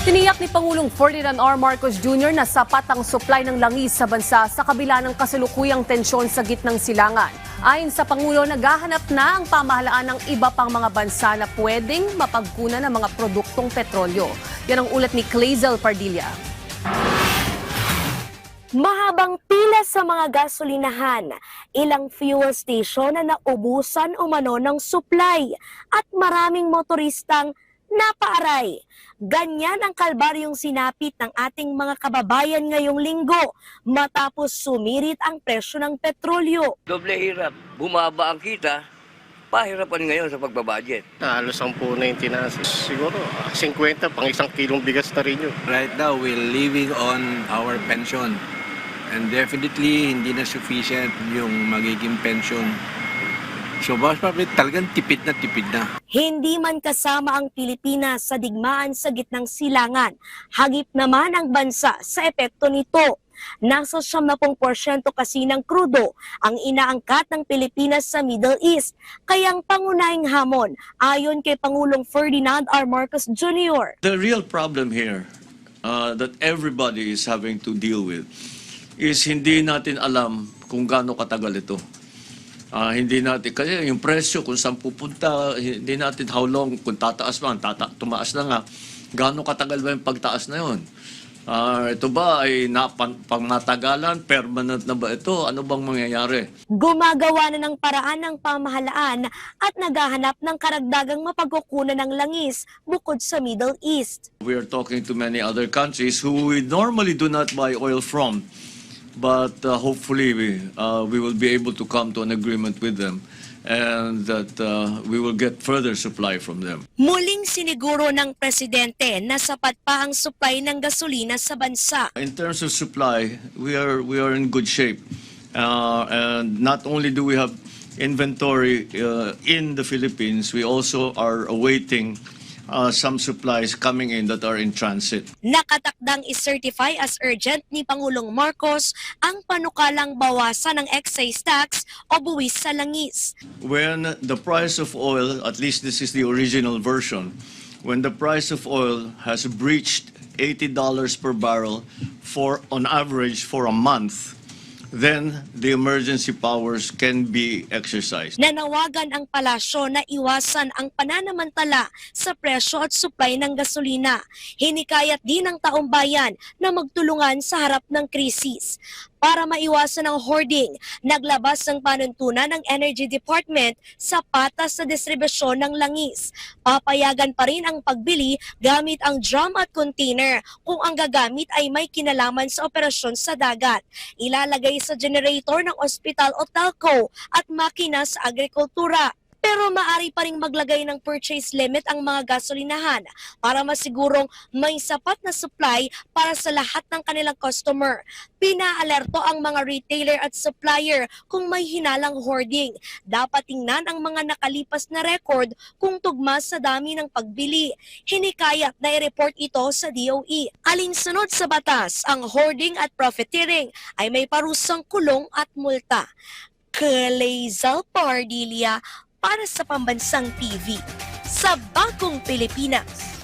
Tiniyak ni Pangulong Ferdinand R. Marcos Jr. na sapat ang supply ng langis sa bansa sa kabila ng kasalukuyang tensyon sa gitnang silangan. Ayon sa Pangulo, naghahanap na ang pamahalaan ng iba pang mga bansa na pwedeng mapagkunan ng mga produktong petrolyo. Yan ang ulat ni Clazel Pardilla. Mahabang pila sa mga gasolinahan, ilang fuel station na naubusan umano ng supply at maraming motoristang napaaray. Ganyan ang kalbaryong sinapit ng ating mga kababayan ngayong linggo matapos sumirit ang presyo ng petrolyo. Doble hirap. Bumaba ang kita, pahirapan ngayon sa pagbabudget. Halos 10 na yung tinaas. Siguro 50 pang 1 kilong bigas na rin yun. Right now, we're living on our pension. And definitely, hindi na sufficient yung magiging pension. So, most probably, talagang tipid na. Hindi man kasama ang Pilipinas sa digmaan sa gitnang silangan, hagip naman ang bansa sa epekto nito. Nasa 70% kasi ng krudo ang inaangkat ng Pilipinas sa Middle East. Kaya ang pangunahing hamon, ayon kay Pangulong Ferdinand R. Marcos Jr. The real problem here that everybody is having to deal with is hindi natin alam kung gaano katagal ito. Hindi natin, kasi yung presyo kung saan pupunta, hindi natin how long, kung tataas man, tumaas na nga, gaano katagal ba yung pagtaas na yun? Ito ba ay pangmatagalan, permanent na ba ito? Ano bang mangyayari? Gumagawa na ng paraan ng pamahalaan at naghahanap ng karagdagang mapagkukunan ng langis bukod sa Middle East. We are talking to many other countries who we normally do not buy oil from. But hopefully we will be able to come to an agreement with them and that we will get further supply from them. Muling siniguro ng presidente na sapat pa ang supply ng gasolina sa bansa. In terms of supply, we are in good shape. And not only do we have inventory in the Philippines, we also are awaiting some supplies coming in that are in transit. Nakatakdang i-certify as urgent ni Pangulong Marcos ang panukalang bawasan ng excise tax o buwis sa langis. When the price of oil, at least this is the original version, when the price of oil has breached $80 per barrel on average for a month, then the emergency powers can be exercised. Nanawagan ang palasyo na iwasan ang pananamantala sa presyo at supply ng gasolina. Hinikayat din ng taong bayan na magtulungan sa harap ng krisis. Para maiwasan ang hoarding, naglabas ng panuntunan ng Energy Department sa patas sa distribusyon ng langis. Papayagan pa rin ang pagbili gamit ang drum at container kung ang gagamit ay may kinalaman sa operasyon sa dagat. Ilalagay sa generator ng ospital o telco at makina sa agrikultura. Pero maaari pa ring maglagay ng purchase limit ang mga gasolinahan para masigurong may sapat na supply para sa lahat ng kanilang customer. Pinaalerto ang mga retailer at supplier kung may hinalang hoarding. Dapat tingnan ang mga nakalipas na record kung tugma sa dami ng pagbili. Hinikayat na i-report ito sa DOE. Alinsunod sa batas, ang hoarding at profiteering ay may parusang kulong at multa. Clazel Pardilla para sa Pambansang TV sa Bagong Pilipinas.